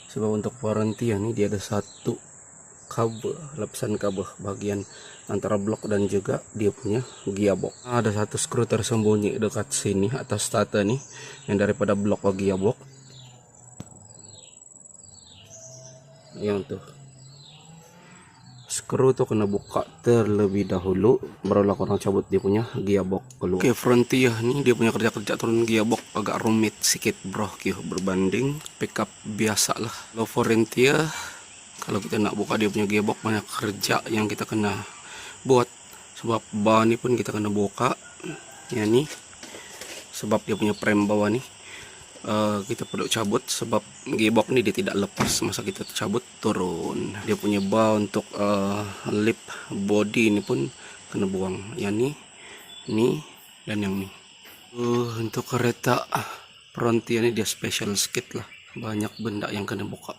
Sebab untuk warranty ya nih dia ada satu kabel, lapisan kabel bagian antara blok dan juga dia punya gearbox. Ada satu skru tersembunyi dekat sini atas starter nih yang daripada blok ke gearbox. Yang tuh skru tuh kena buka terlebih dahulu, barulah orang cabut dia punya gearbox keluar. Oke, Frontier nih dia punya kerja turun gearbox agak rumit sedikit bro berbanding pickup biasa lah. Kalau Frontier, kalau kita nak buka dia punya gearbox banyak kerja yang kita kena buat, sebab bawah ini pun kita kena buka ya nih, sebab dia punya frame bawah nih kita perlu cabut sebab gearbox ini dia tidak lepas masa kita cabut turun. Dia punya bar untuk lip body ini pun kena buang ya nih dan yang nih. Untuk kereta Frontier ini dia special sedikit lah, banyak benda yang kena buka.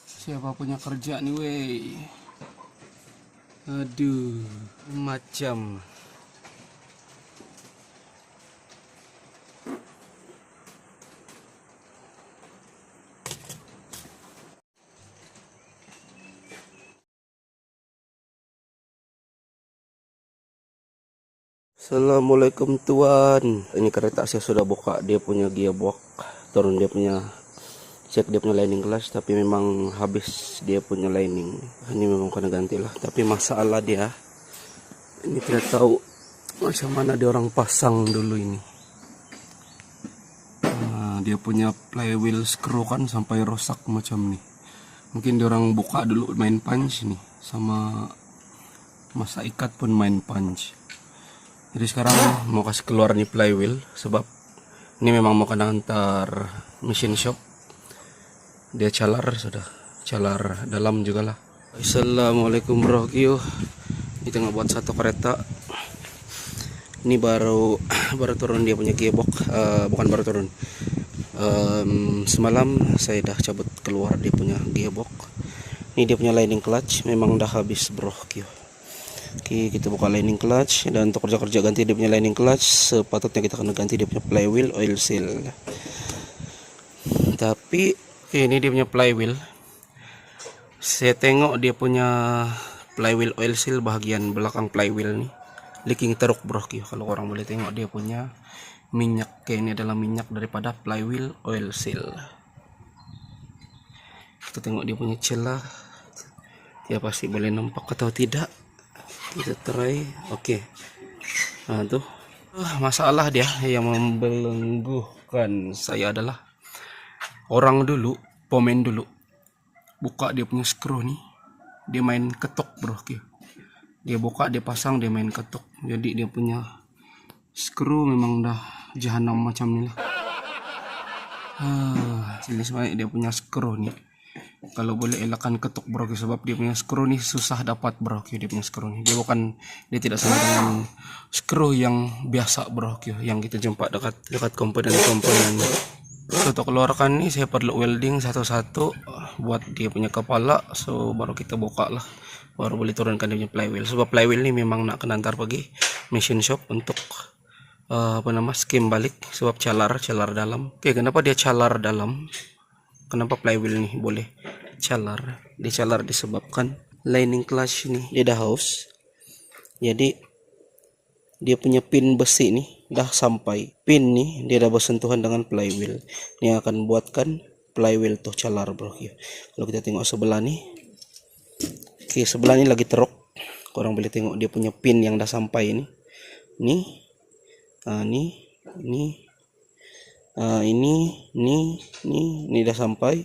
Siapa punya kerja nih wey? Aduh, macam Assalamualaikum tuan. Ini kereta saya sudah buka dia punya gearbox, turun dia punya, cek dia punya lining glass, tapi memang habis dia punya lining. Ini memang kena ganti lah, tapi masalah dia ini tidak tahu macam mana dia orang pasang dulu ini. Dia punya flywheel screw kan sampai rusak macam nih. Mungkin dia orang buka dulu main punch nih, sama masa ikat pun main punch. Jadi sekarang mau kasih keluar nih flywheel, sebab ini memang mau kena antar mesin shop. Dia calar sudah, calar dalam juga lah. Assalamualaikum bro Kyo. Ini tengah buat satu kereta. Ini baru turun dia punya gearbox, bukan baru turun. Semalam saya dah cabut keluar dia punya gearbox. Ini dia punya lining clutch, memang dah habis bro Kyo. Oke, kita buka lining clutch, dan untuk kerja ganti dia punya lining clutch sepatutnya kita kena ganti dia punya flywheel oil seal. Tapi ini dia punya flywheel, saya tengok dia punya flywheel oil seal bagian belakang flywheel nih leaking teruk bro. Kalau orang boleh tengok dia punya minyak, kayak ini adalah minyak daripada flywheel oil seal. Kita tengok dia punya celah, dia pasti boleh nampak atau tidak. Kita try. Oke. Nah tuh masalah dia yang membelenggukan saya adalah orang dulu, pemain dulu buka dia punya skru nih, dia main ketuk bro. Dia buka, dia pasang, dia main ketuk, jadi dia punya skru memang dah jahanam macam ini lah. Sini sebenarnya dia punya skru nih, kalau boleh elakkan ketuk bro, sebab dia punya skru nih susah dapat bro. Dia punya skru nih, dia tidak sama dengan skru yang biasa bro, yang kita jumpa dekat komponen. Untuk keluarkan nih saya perlu welding satu-satu buat dia punya kepala, so baru kita buka lah, baru boleh turunkan dia punya flywheel. Sebab flywheel ini memang nak kena antar pergi mesin shop untuk skim balik, sebab calar dalam. Oke, kenapa dia calar dalam? Kenapa flywheel nih boleh calar? Dia calar disebabkan lining clutch ini dia dah haus. Jadi dia punya pin besi nih dah sampai, pin nih dia dah bersentuhan dengan flywheel. Ini akan buatkan flywheel tuh calar bro. Kalau kita tengok sebelah nih, oke, sebelah ini lagi teruk. Orang boleh tengok dia punya pin yang dah sampai ini. Nih, ini dah sampai.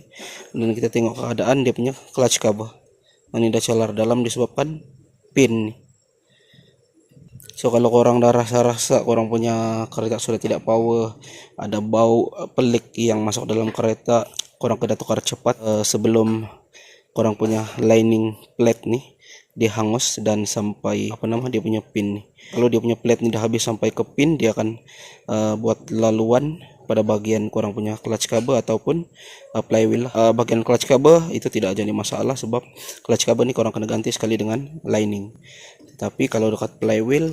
Dan kita tengok keadaan dia punya clutch cover, ini dah calar dalam disebabkan pin nih. So kalau korang dah rasa korang punya kereta sudah tidak power, ada bau pelik yang masuk dalam kereta, korang kena tukar cepat sebelum korang punya lining plate nih dia hangus dan sampai dia punya pin nih. Kalau dia punya plate nih dah habis sampai ke pin, dia akan buat laluan pada bagian korang punya clutch cover ataupun flywheel. Bagian clutch cover itu tidak jadi masalah, sebab clutch cover ini korang kena ganti sekali dengan lining. Tapi kalau dekat flywheel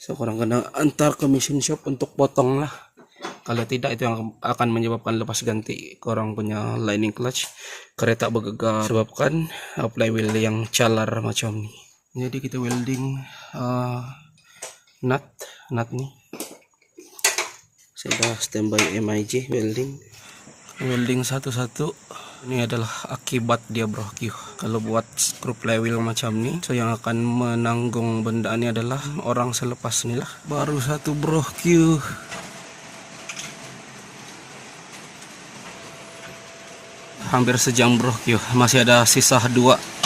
So kurang kena antar ke mesin shop untuk potong lah. Kalau tidak itu yang akan menyebabkan lepas ganti korang punya lining clutch, kereta bergegar, sebabkan flywheel yang calar macam ni. Jadi kita welding nut nih. Saya dah standby MIJ welding satu-satu. Ini adalah akibat dia bro Q. Kalau buat screw flywheel macam ni, so yang akan menanggung benda ni adalah orang selepas ni lah. Baru satu bro Q. Hampir sejam bro Q. Masih ada sisa 2.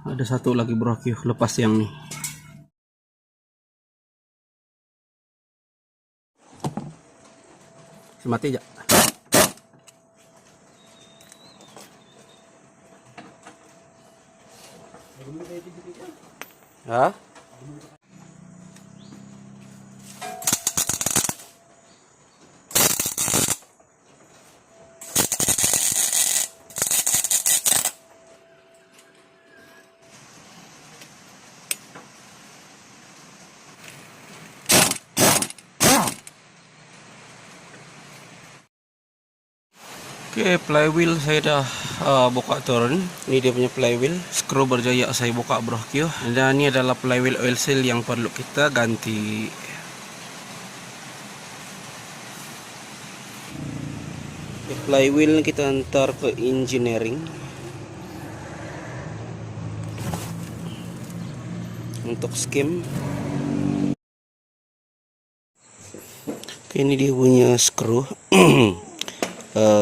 Ada satu lagi bro Q, lepas yang nih. Mati aja. Hah? Oke, flywheel saya dah buka turun. Ini dia punya flywheel. Screw berjaya saya buka bro Q. Dan ini adalah flywheel oil seal yang perlu kita ganti. Flywheel kita antar ke engineering untuk skim. Oke, ini dia punya screw.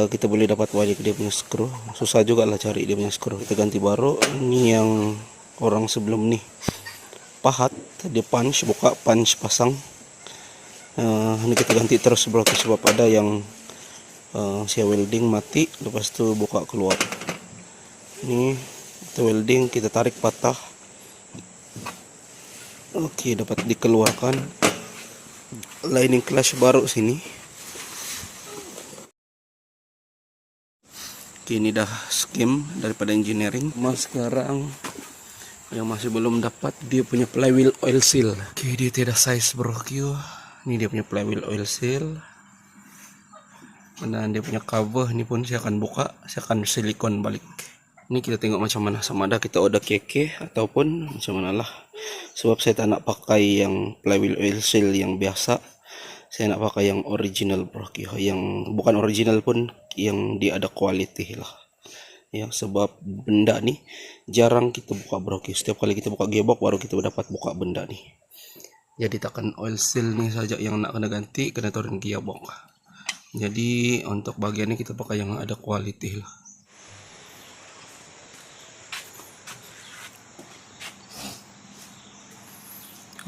Kita boleh dapat balik dia punya screw. Susah juga lah cari dia punya screw. Kita ganti baru. Ini yang orang sebelum nih pahat, dia punch, buka, punch, pasang. Ini kita ganti terus bro, sebab ada yang saya welding mati, lepas itu buka keluar. Ini kita welding, kita tarik patah. Oke, dapat dikeluarkan. Lining clutch baru sini. Ini dah skim daripada engineering. Sekarang yang masih belum dapat dia punya flywheel oil seal. Oke, dia tidak size bro Q. Ini dia punya flywheel oil seal. Dan dia punya cover ini pun saya akan buka, saya akan silikon balik. Ini kita tengok macam mana, sama ada kita order keke ataupun macam mana lah. Sebab saya tak nak pakai yang flywheel oil seal yang biasa. Saya nak pakai yang original bro Q. Yang bukan original pun yang dia ada quality lah. Ya, sebab benda nih jarang kita buka bro Q. Setiap kali kita buka gearbox baru kita dapat buka benda nih. Jadi takkan oil seal nih saja yang nak kena ganti, kena turun gearbox. Jadi untuk bagian ini kita pakai yang ada quality lah.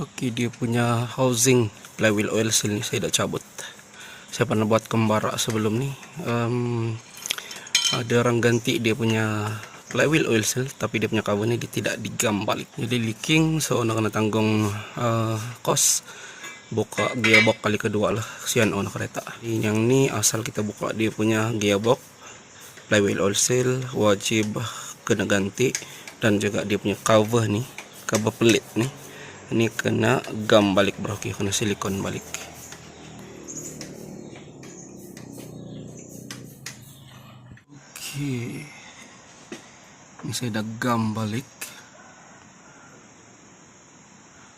Oke, dia punya housing flywheel oil seal ini saya dah cabut. Saya pernah buat kembara sebelum nih. Ada orang ganti dia punya flywheel oil seal, tapi dia punya cover ini dia tidak digam balik. Jadi leaking, so nak kena tanggung cost. Buka gearbox kali kedua lah, kesian owner kereta. Yang ni asal kita buka dia punya gearbox, flywheel oil seal wajib kena ganti. Dan juga dia punya cover nih, cover pelit nih, ini kena gam balik bro, kena silikon balik. Oke, ini saya dah gam balik.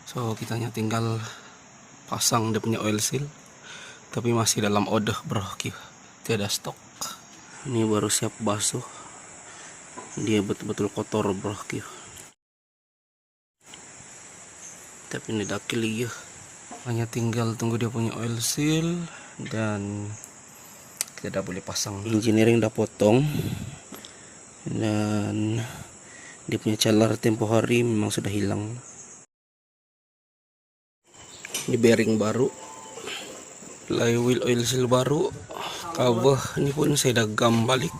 So kita hanya tinggal pasang dia punya oil seal, tapi masih dalam order bro, tidak stok. Ini baru siap basuh, dia betul-betul kotor bro. Tapi ini dah clear, hanya tinggal tunggu dia punya oil seal dan kita dah boleh pasang. Engineering dah potong dan dia punya calar tempoh hari memang sudah hilang. Ini bearing baru, flywheel oil seal baru, cover ini pun saya dah gam balik.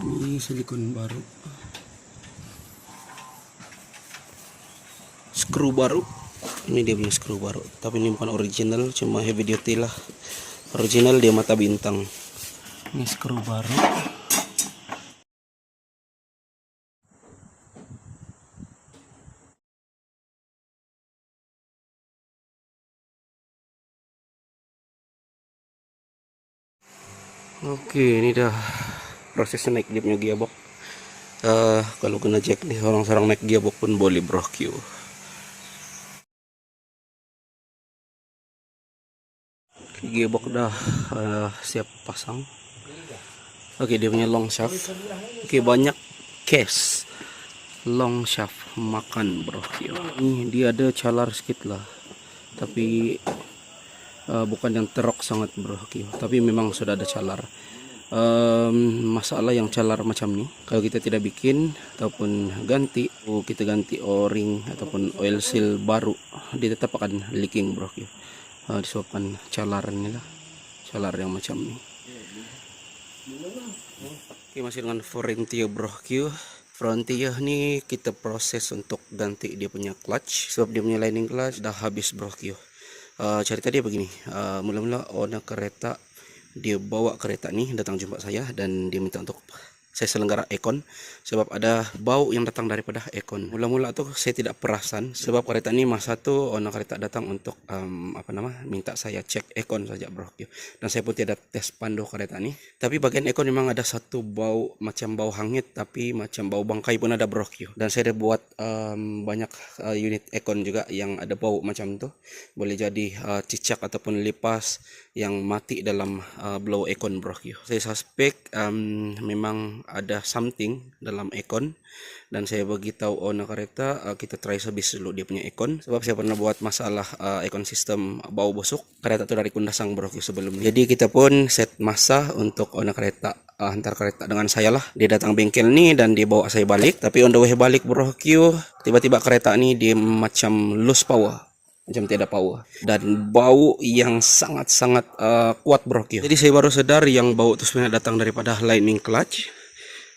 Ini silikon baru, skru baru. Ini dia punya skru baru, tapi ini bukan original, cuma heavy duty lah. Original dia mata bintang. Ini skru baru. Oke, ini dah prosesnya naik dia punya gearbox. Kalau kena jack nih orang-orang naik gearbox pun boleh bro Q. Gearbox dah siap pasang. Oke, dia punya long shaft. Oke, banyak case long shaft makan bro Q. Ini dia ada calar sedikit lah, tapi bukan yang terok sangat bro Q, tapi memang sudah ada calar. Masalah yang calar macam ni, kalau kita tidak bikin ataupun ganti, kita ganti o-ring ataupun oil seal baru, dia tetap akan leaking bro Q. Disebabkan calaran ni lah, calar yang macam ni. Oke, masih dengan Frontier bro Q. Frontier ni kita proses untuk ganti dia punya clutch, sebab dia punya lining clutch dah habis bro Q. Cerita dia begini, mula-mula owner kereta dia bawa kereta ni datang jumpa saya dan dia minta untuk saya selenggara aircon sebab ada bau yang datang daripada aircon. Mula-mula tu saya tidak perasan sebab kereta ni masa tu owner kereta datang untuk minta saya cek aircon saja bro. Dan saya pun tidak tes pandu kereta ni. Tapi bagian aircon memang ada satu bau macam bau hangit, tapi macam bau bangkai pun ada bro. Dan saya dah buat banyak unit aircon juga yang ada bau macam tu. Boleh jadi cicak ataupun lipas yang mati dalam blow aircon bro. Saya suspek memang ada something dalam aircon dan saya beritahu owner kereta kita try service dulu dia punya aircon sebab saya pernah buat masalah aircon sistem bau busuk kereta tu dari Kundasang bro sebelum ni. Jadi kita pun set masa untuk owner kereta hantar kereta dengan saya lah. Dia datang bengkel ni dan dia bawa saya balik, tapi on the way balik bro tiba-tiba kereta ni dia macam lose power, macam tiada power dan bau yang sangat-sangat kuat bro. Jadi saya baru sadar yang bau itu sebenarnya datang daripada lining clutch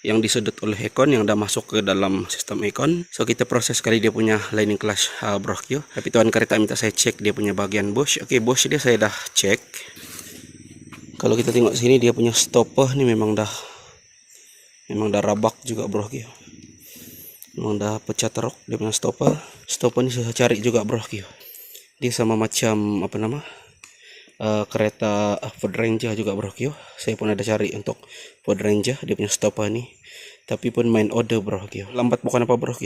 yang disedot oleh aircon yang dah masuk ke dalam sistem aircon. So kita proses kali dia punya lining clutch bro. Tapi tuan kereta minta saya cek dia punya bagian bush. Oke, bush dia saya dah cek. Kalau kita tengok sini dia punya stopper ni memang dah rabak juga bro. Memang dah pecah teruk dia punya stopper. Stopper ni saya cari juga bro. Dia sama macam kereta Ford Ranger juga bro. Saya pun ada cari untuk Ford Ranger dia punya stopper ni, tapi pun main order bro. Lambat bukan apa bro.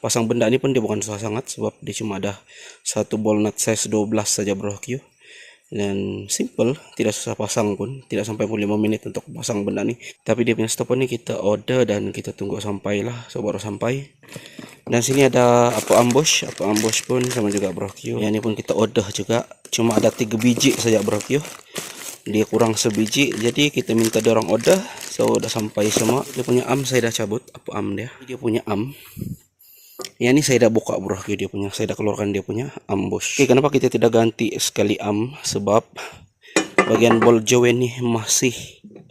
Pasang benda ni pun dia bukan susah sangat sebab dia cuma ada satu ball nut size 12 saja bro. Dan simple, tidak susah pasang pun, tidak sampai 5 menit untuk pasang benda ni. Tapi dia punya stopper ni kita order dan kita tunggu sampai lah. So baru sampai. Dan sini ada apa ambush pun sama juga bro. Yang ni pun kita order juga, cuma ada 3 biji saja bro. Dia kurang sebiji, jadi kita minta dia orang order. So udah sampai semua. Dia punya saya dah cabut apa dia punya ya, ini saya dah buka bro. Saya dah keluarkan dia punya ambush. Oke, kenapa kita tidak ganti sekali sebab bagian ball joint ni masih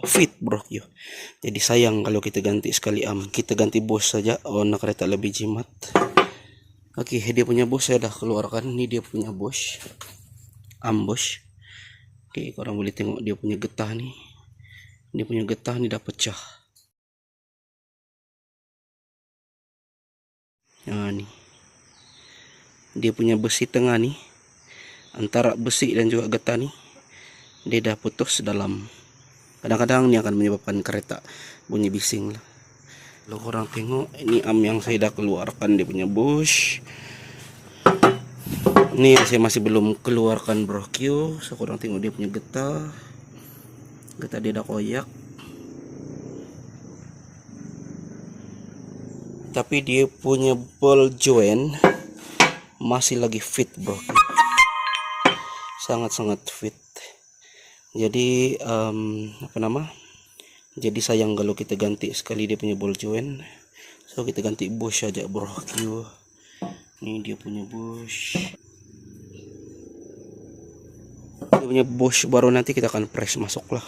fit bro. Jadi sayang kalau kita ganti sekali kita ganti bush saja, nak kereta lebih jimat. Oke, dia punya bush saya dah keluarkan. Ini dia punya bush ambush. Oke, korang boleh tengok dia punya getah ni. Dia punya getah ni dah pecah. Nah, ni dia punya besi tengah ni, antara besi dan juga getah ni dia dah putus dalam. Kadang-kadang ni akan menyebabkan kereta bunyi bising lah. Kalau korang tengok, ini yang saya dah keluarkan dia punya bush. Ni saya masih belum keluarkan bro. So korang tengok dia punya getah dia dah koyak. Tapi dia punya ball joint masih lagi fit bro. sangat-sangat fit. Jadi jadi sayang kalau kita ganti sekali dia punya ball joint. So kita ganti bush aja bro. Ini dia punya bush. Dia punya bush baru nanti kita akan press masuk lah.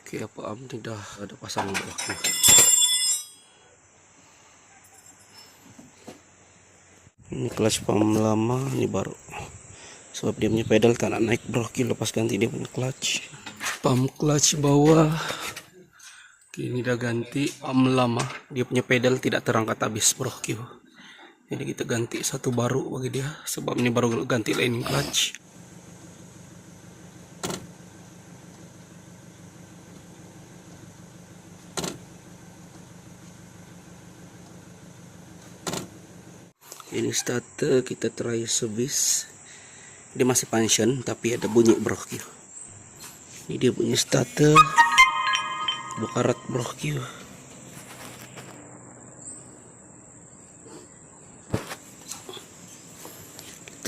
Oke, apa ini dah ada pasang bloknya. Ini clutch pump lama, ini baru. Sebab dia punya pedal tak nak naik bro, lepas ganti dia punya clutch. Pump clutch bawah. Ini dah ganti pump lama, dia punya pedal tidak terangkat habis bro. Jadi kita ganti satu baru bagi dia, sebab ini baru ganti lining clutch. Ini starter kita try service. Dia masih function tapi ada bunyi bro. Ini dia punya starter bukarat bro. Kita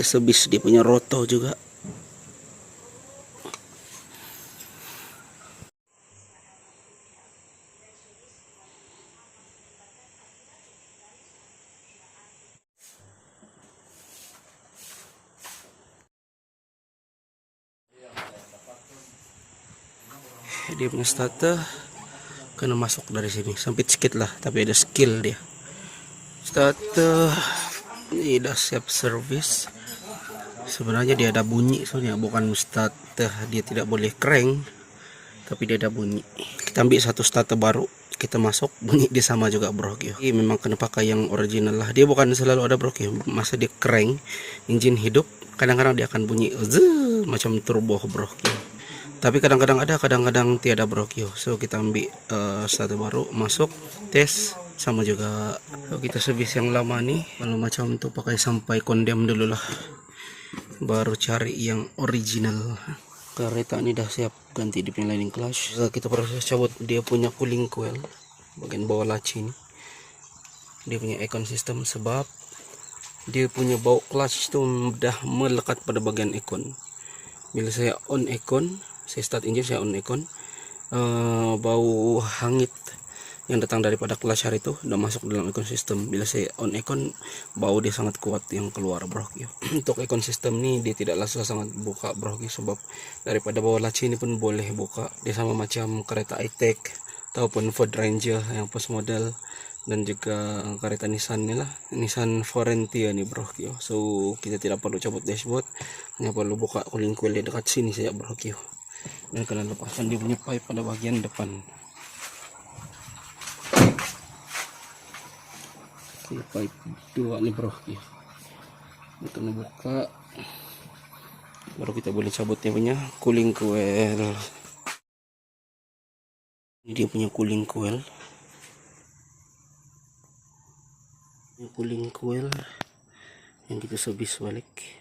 service dia punya rotor juga. Dia punya starter kena masuk dari sini, sempit sedikit lah tapi ada skill dia. Starter ini udah siap service. Sebenarnya dia ada bunyi soalnya, bukan starter dia tidak boleh crank tapi dia ada bunyi. Kita ambil satu starter baru, kita masuk, bunyi dia sama juga bro. Ini memang kena pakai yang original lah, dia bukan selalu ada bro. Masa dia crank engine hidup kadang-kadang dia akan bunyi macam turbo bro. Tapi kadang-kadang ada, kadang-kadang tiada bro. So kita ambil starter baru, masuk, tes, sama juga. So, kita servis yang lama nih, kalau macam tu pakai sampai kondem dulu lah, baru cari yang original. Kereta ini dah siap ganti di lining clutch. So, kita proses cabut dia punya cooling coil bagian bawah laci ini. Dia punya econ system, sebab dia punya bau clutch tu dah melekat pada bagian econ. Bila saya on econ, saya start engine, saya on econ, bau hangit yang datang daripada clutch itu udah masuk dalam econ system. Bila saya on econ, bau dia sangat kuat yang keluar bro. Untuk econ system ni dia tidaklah susah sangat buka bro, sebab daripada bawah laci ini pun boleh buka. Dia sama macam kereta E-Tech ataupun Ford Ranger yang post model, dan juga kereta Nissan ni lah, Nissan Frontier ni bro. So kita tidak perlu cabut dashboard, hanya perlu buka cooling coil di dekat sini saja bro. Dan kalian lepaskan dia punya pipe pada bagian depan. Oke, pipe dua nih bro. Kita buka, baru kita boleh cabut dia punya cooling coil. Ini dia punya cooling coil. Ini cooling coil yang kita servis balik.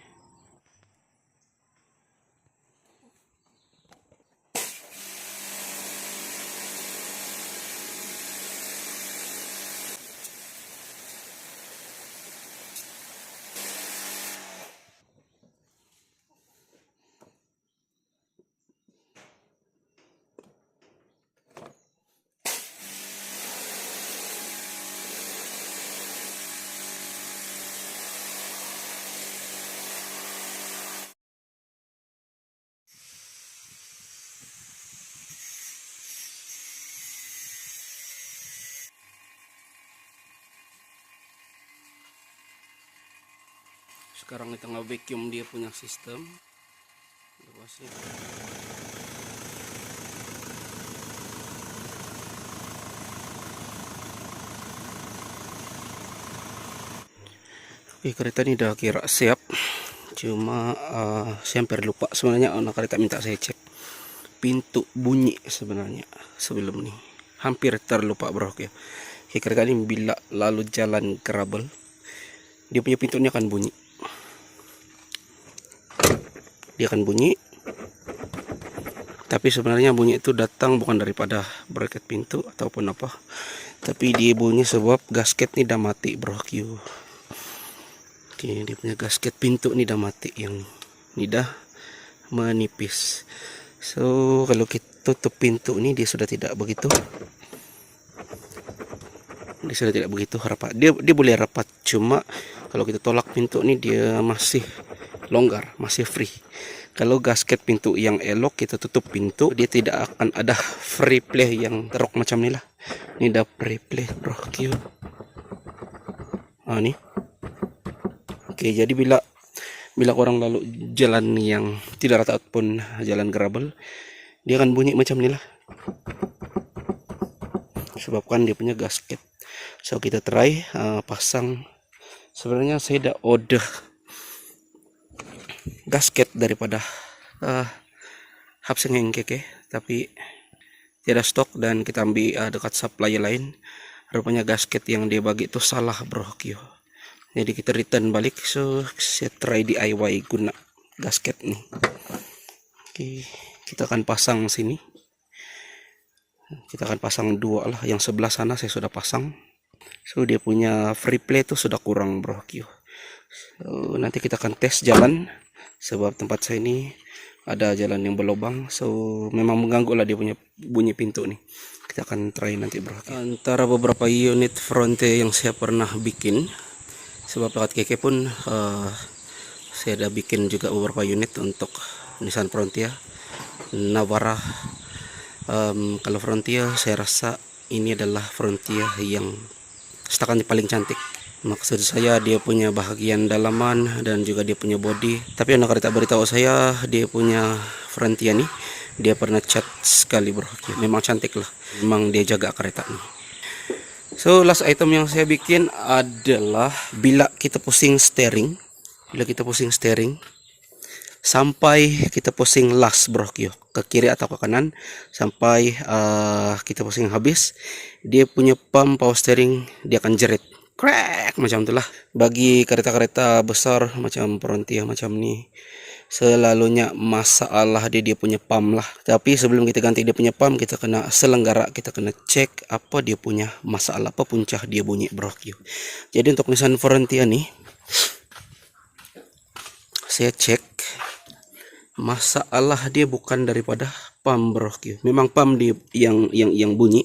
Sekarang kita nge-vacuum dia punya sistem. Luasnya. Oke, kereta ini udah kira siap. Cuma saya hampir lupa sebenarnya anak kereta minta saya cek pintu bunyi sebenarnya sebelum nih. Hampir terlupa bro ya. Oke, kereta ini bila lalu jalan kerabel, dia punya pintunya akan bunyi. Dia akan bunyi, tapi sebenarnya bunyi itu datang bukan daripada bracket pintu ataupun apa, tapi dia bunyi sebab gasket ini udah mati bro Q. Oke, dia punya gasket pintu ini udah mati, yang ini dah menipis. So kalau kita tutup pintu ini dia sudah tidak begitu, rapat. Dia boleh rapat, cuma kalau kita tolak pintu ini dia masih longgar, masih free. Kalau gasket pintu yang elok kita tutup pintu, dia tidak akan ada free play yang teruk macam ni lah. Ini dah free play bro Q. Nih. Oke, jadi bila orang lalu jalan yang tidak rata pun jalan gravel, dia akan bunyi macam ni lah. Sebabkan dia punya gasket. So kita try pasang. Sebenarnya saya dah order gasket daripada Hapseng Keke, tapi tidak stok dan kita ambil dekat supplier lain. Rupanya gasket yang dia bagi itu salah bro Q. Jadi kita return balik. So saya try DIY guna gasket nih. Oke, kita akan pasang sini. Kita akan pasang dua lah. Yang sebelah sana saya sudah pasang. So dia punya free play itu sudah kurang bro Q. So, nanti kita akan tes jalan, sebab tempat saya ini ada jalan yang berlubang. So memang mengganggu lah dia punya bunyi pintu nih. Kita akan try nanti bro Q. Antara beberapa unit fronte yang saya pernah bikin, sebab dekat Keke pun saya ada bikin juga beberapa unit untuk Nissan Frontier, Navara. Kalau Frontier saya rasa ini adalah Frontier yang setakat paling cantik. Maksud saya dia punya bahagian dalaman dan juga dia punya body. Tapi anak kereta beritahu saya dia punya Frontier nih, dia pernah cat sekali bro. Memang cantik lah, memang dia jaga kereta nih. So last item yang saya bikin adalah bila kita pusing steering, sampai kita pusing last bro Q, ke kiri atau ke kanan, sampai kita pusing habis, dia punya pump power steering dia akan jerit crack macam itulah. Bagi kereta-kereta besar macam Frontier macam ni, selalunya masalah dia punya pump lah. Tapi sebelum kita ganti dia punya pump, kita kena selenggara, kita kena cek apa dia punya masalah, apa puncak dia bunyi bro Q. Jadi untuk Nissan Frontier nih, saya cek masalah dia bukan daripada pump bro Q. Memang pump dia yang bunyi,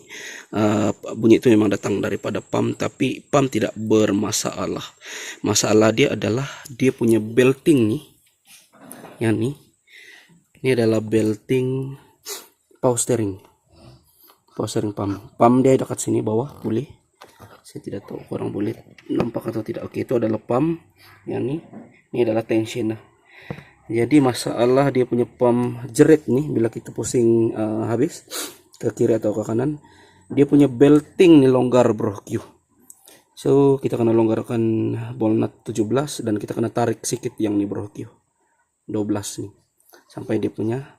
bunyi itu memang datang daripada pump, tapi pump tidak bermasalah. Masalah dia adalah dia punya belting nih, yang ini adalah belting power steering pump dia dekat sini bawah, boleh saya tidak tahu kurang boleh nampak atau tidak. Oke, itu adalah pump, yang ini adalah tension. Jadi masalah dia punya pump jerit nih bila kita pusing habis ke kiri atau ke kanan, dia punya belting nih longgar bro Q. So kita kena longgarkan ball nut 17 dan kita kena tarik sedikit yang nih bro Q. 12 nih sampai dia punya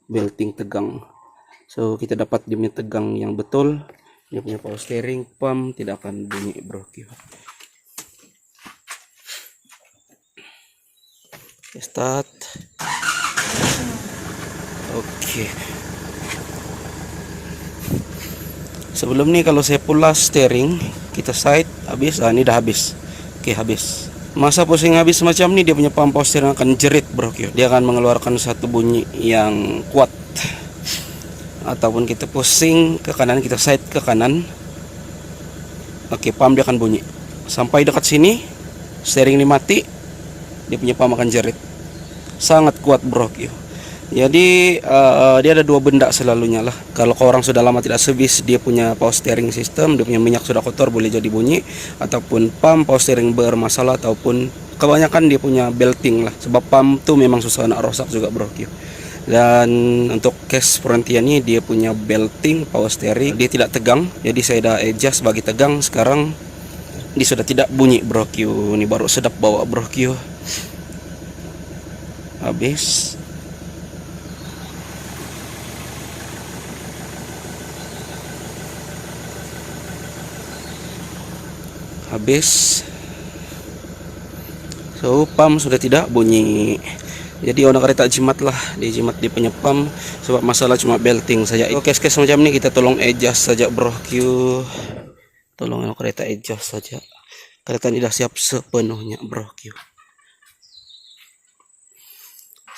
belting tegang. So kita dapat dia punya tegang yang betul, dia punya power steering, pump tidak akan bunyi bro. Start. Oke. Sebelum nih kalau saya pulas steering, kita side habis. Ini dah habis. Oke, habis. Masa pusing habis semacam ini, dia punya pump power steering akan jerit bro. Dia akan mengeluarkan satu bunyi yang kuat. Ataupun kita pusing ke kanan, kita side ke kanan. Oke, pump dia akan bunyi. Sampai dekat sini, steering ini mati, dia punya pump akan jerit. Sangat kuat bro. Jadi dia ada dua benda selalunya lah. Kalau orang sudah lama tidak servis, dia punya power steering system, dia punya minyak sudah kotor boleh jadi bunyi, ataupun pump power steering bermasalah, ataupun kebanyakan dia punya belting lah. Sebab pump tuh memang susah nak rosak juga bro. Dan untuk case Frontier ini dia punya belting power steering, dia tidak tegang. Jadi saya dah adjust bagi tegang. Sekarang dia sudah tidak bunyi bro. Ini baru sedap bawa bro. Habis. So pump sudah tidak bunyi. Jadi orang kereta jimat lah, dia jimat dia punya pump, sebab masalah cuma belting saja. Case-case macam ini kita tolong adjust saja bro. Tolong orang kereta adjust saja. Kereta ini dah siap sepenuhnya bro.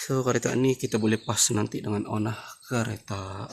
So kereta ini kita boleh pas nanti dengan onah kereta.